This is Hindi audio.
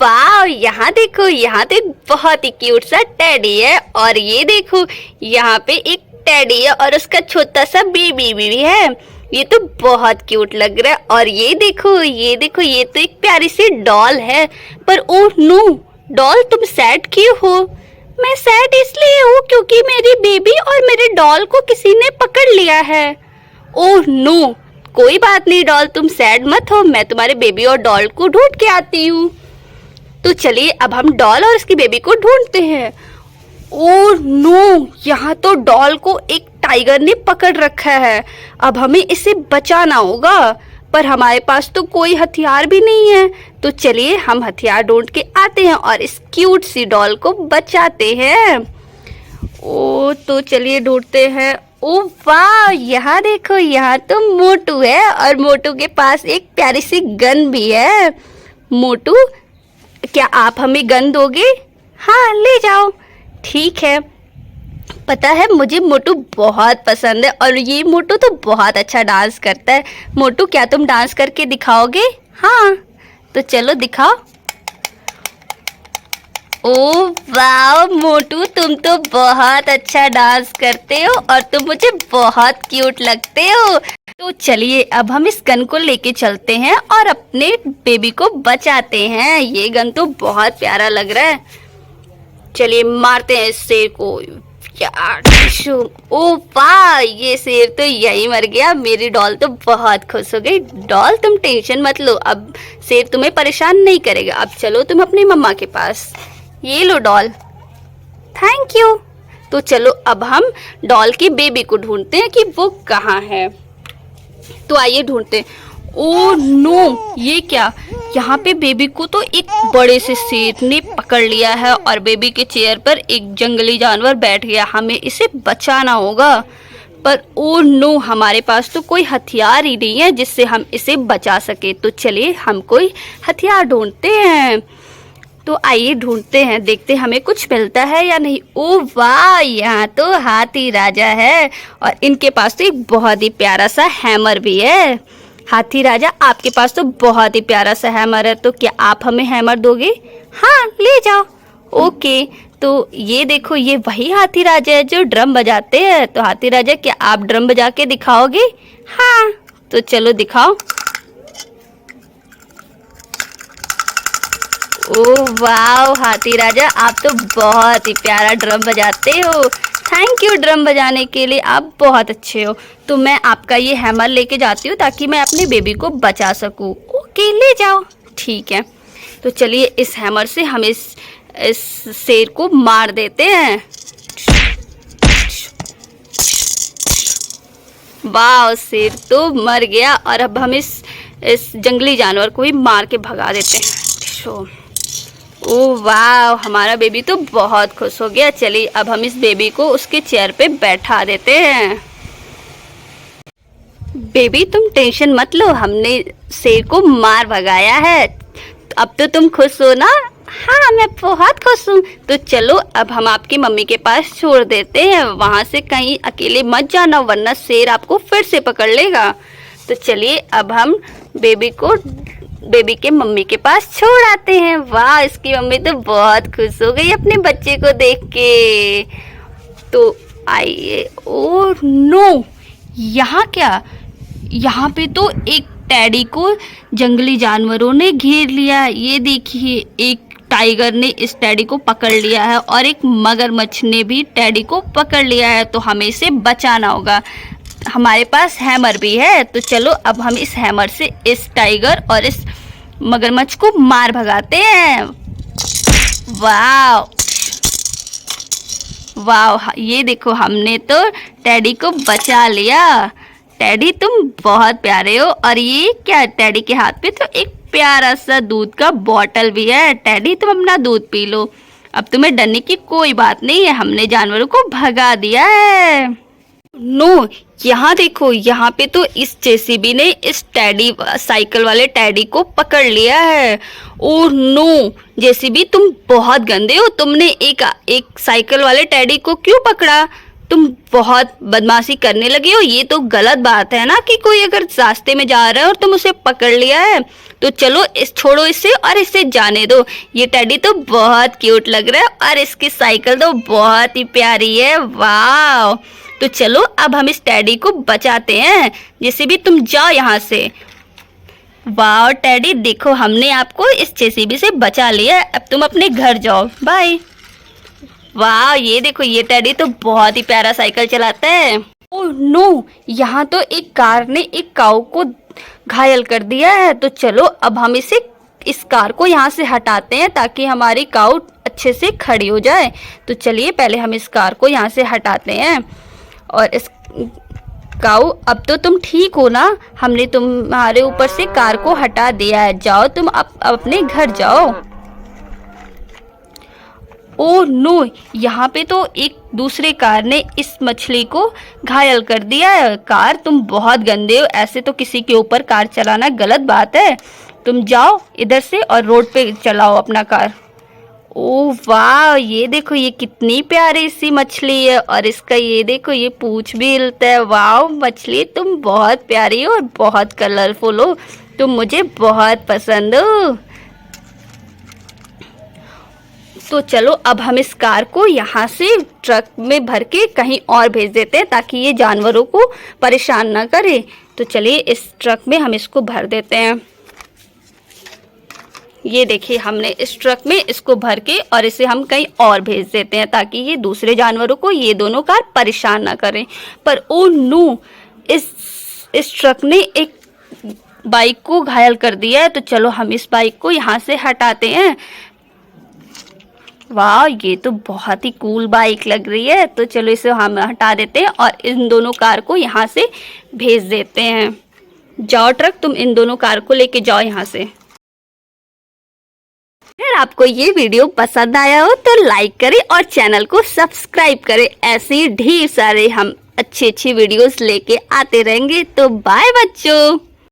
वाह, यहाँ देखो, यहाँ तो एक बहुत ही क्यूट सा टेडी है। और ये देखो, यहाँ पे एक टेडी है और उसका छोटा सा बेबी भी है। ये तो बहुत क्यूट लग रहा है। और ये देखो, ये देखो, ये तो एक प्यारी सी डॉल है। पर ओह नो, डॉल तुम सैड क्यों हो? मैं सैड इसलिए हूँ क्योंकि मेरी बेबी और मेरे डॉल को किसी ने पकड़ लिया है। ओह नो, कोई बात नहीं डॉल, तुम सैड मत हो, मैं तुम्हारे बेबी और डॉल को ढूंढ के आती हूँ। तो चलिए अब हम डॉल और उसकी बेबी को ढूंढते हैं। ओह नो, यहाँ तो डॉल को एक टाइगर ने पकड़ रखा है। अब हमें इसे बचाना होगा, पर हमारे पास तो कोई हथियार भी नहीं है। तो चलिए हम हथियार ढूंढ के आते हैं और इस क्यूट सी डॉल को बचाते हैं। ओ तो चलिए ढूंढते हैं। ओ वाह, यहाँ देखो, यहाँ तो मोटू है और मोटू के पास एक प्यारी सी गन भी है। मोटू, क्या आप हमें गन दोगे? हाँ, ले जाओ। ठीक है। पता है, मुझे मोटू बहुत पसंद है और ये मोटू तो बहुत अच्छा डांस करता है। मोटू, क्या तुम डांस करके दिखाओगे? हाँ, तो चलो दिखाओ। ओह वाह मोटू, तुम तो बहुत अच्छा डांस करते हो और तुम मुझे बहुत क्यूट लगते हो। तो चलिए अब हम इस गन को लेके चलते हैं और अपने बेबी को बचाते हैं। ये गन तो बहुत प्यारा लग रहा है। चलिए मारते हैं इस शेर को। ओह वाह, ये शेर तो यही मर गया। मेरी डॉल तो बहुत खुश हो गई। डॉल तुम टेंशन मत लो, अब शेर तुम्हें परेशान नहीं करेगा। अब चलो तुम अपनी मम्मा के पास। ये लो डॉल। Thank you. तो चलो अब हम डॉल की बेबी को ढूंढते हैं कि वो कहाँ है। तो आइए ढूंढते हैं। ओह नो, ये क्या? यहाँ पे बेबी को तो एक बड़े से शेर ने पकड़ लिया है और बेबी के चेयर पर एक जंगली जानवर बैठ गया। हमें इसे बचाना होगा, पर ओह नो, हमारे पास तो कोई हथियार ही नहीं है जिससे हम इसे बचा सके। तो चलिए हम कोई हथियार ढूंढते हैं। तो आइए ढूंढते हैं, देखते हैं हमें कुछ मिलता है या नहीं। ओह वाह, यहाँ तो हाथी राजा है और इनके पास तो एक बहुत ही प्यारा सा हैमर भी है। हाथी राजा, आपके पास तो बहुत ही प्यारा सा हैमर है, तो क्या आप हमें हैमर दोगे? हाँ, ले जाओ। ओके, तो ये देखो, ये वही हाथी राजा है जो ड्रम बजाते हैं। तो हाथी राजा, क्या आप ड्रम बजा के दिखाओगे? हाँ, तो चलो दिखाओ। ओह वाह हाथी राजा, आप तो बहुत ही प्यारा ड्रम बजाते हो। थैंक यू ड्रम बजाने के लिए, आप बहुत अच्छे हो। तो मैं आपका ये हैमर लेके जाती हूँ ताकि मैं अपने बेबी को बचा सकूँ। ओके, ले जाओ। ठीक है, तो चलिए इस हैमर से हम इस शेर को मार देते हैं। वाह, शेर तो मर गया और अब हम इस जंगली जानवर को ही मार के भगा देते हैं। ओह वाह, हमारा बेबी तो बहुत खुश हो गया। चलिए अब हम इस बेबी को उसके चेयर पे बैठा देते हैं। बेबी तुम टेंशन मत लो, हमने शेर को मार भगाया है। अब तो तुम खुश हो ना? हाँ, मैं बहुत खुश हूँ। तो चलो अब हम आपकी मम्मी के पास छोड़ देते हैं। वहाँ से कहीं अकेले मत जाना, वरना शेर आपको फिर से पकड़ लेगा। तो चलिए अब हम बेबी के मम्मी के पास छोड़ आते हैं। वाह, इसकी मम्मी तो बहुत खुश हो गई अपने बच्चे को देख के। तो आइए। ओह नो, यहाँ क्या? यहाँ पे तो एक टेडी को जंगली जानवरों ने घेर लिया। ये देखिए, एक टाइगर ने इस टेडी को पकड़ लिया है और एक मगरमच्छ ने भी टेडी को पकड़ लिया है। तो हमें इसे बचाना होगा। हमारे पास हैमर भी है, तो चलो अब हम इस हैमर से इस टाइगर और इस मगरमच्छ को मार भगाते हैं। वाह वाह, ये देखो, हमने तो टेडी को बचा लिया। टेडी तुम बहुत प्यारे हो। और ये क्या? टेडी के हाथ पे तो एक प्यारा सा दूध का बॉटल भी है। टेडी तुम अपना दूध पी लो, अब तुम्हें डरने की कोई बात नहीं है, हमने जानवरों को भगा दिया है। नो, यहाँ देखो, यहाँ पे तो इस जेसीबी ने इस टेडी साइकिल वाले टेडी को पकड़ लिया है। ओह नो, जेसीबी तुम बहुत गंदे हो, तुमने एक साइकिल वाले टेडी को क्यों पकड़ा? तुम बहुत बदमाशी करने लगे हो। ये तो गलत बात है ना कि कोई अगर रास्ते में जा रहा है और तुम उसे पकड़ लिया है, तो चलो छोड़ो इसे और इसे जाने दो। ये टेडी तो बहुत क्यूट लग रहा है और इसकी साइकिल तो बहुत ही प्यारी है। वाह, तो चलो अब हम इस टेडी को बचाते हैं। जैसे भी तुम जाओ यहाँ से। वाह टेडी, देखो हमने आपको इस जेसीबी से बचा लिया। अब तुम अपने घर जाओ, बाय। वाह, ये देखो ये टेडी तो बहुत ही प्यारा साइकिल चलाता है। ओह नो, यहाँ तो एक कार ने एक काऊ को घायल कर दिया है। तो चलो अब हम इस कार को यहाँ से हटाते हैं ताकि हमारी काऊ अच्छे से खड़ी हो जाए। तो चलिए पहले हम इस कार को यहाँ से हटाते हैं। और इस काऊ, अब तो तुम ठीक हो ना? हमने तुम्हारे ऊपर से कार को हटा दिया है। जाओ तुम अब अपने घर जाओ। ओह नो, यहाँ पे तो एक दूसरे कार ने इस मछली को घायल कर दिया है। कार, तुम बहुत गंदे हो, ऐसे तो किसी के ऊपर कार चलाना गलत बात है। तुम जाओ इधर से और रोड पे चलाओ अपना कार। ओह वाह, ये देखो ये कितनी प्यारी सी मछली है और इसका ये देखो ये पूंछ भी हिलता है। वाह मछली, तुम बहुत प्यारी हो और बहुत कलरफुल हो। तुम मुझे बहुत पसंद हो। तो चलो अब हम इस कार को यहाँ से ट्रक में भर के कहीं और भेज देते हैं ताकि ये जानवरों को परेशान ना करे। तो चलिए इस ट्रक में हम इसको भर देते हैं। ये देखिए हमने इस ट्रक में इसको भर के और इसे हम कहीं और भेज देते हैं ताकि ये दूसरे जानवरों को ये दोनों कार परेशान ना करें। पर ओ नो, इस ट्रक ने एक बाइक को घायल कर दिया है। तो चलो हम इस बाइक को यहाँ से हटाते हैं। वाह, ये तो बहुत ही कूल बाइक लग रही है। तो चलो इसे हम हटा देते हैं और इन दोनों कार को यहाँ से भेज देते हैं। जाओ ट्रक, तुम इन दोनों कार को लेके जाओ यहाँ से। अगर आपको ये वीडियो पसंद आया हो तो लाइक करें और चैनल को सब्सक्राइब करें। ऐसे ही ढेर सारे हम अच्छी वीडियोस लेके आते रहेंगे। तो बाय बच्चों।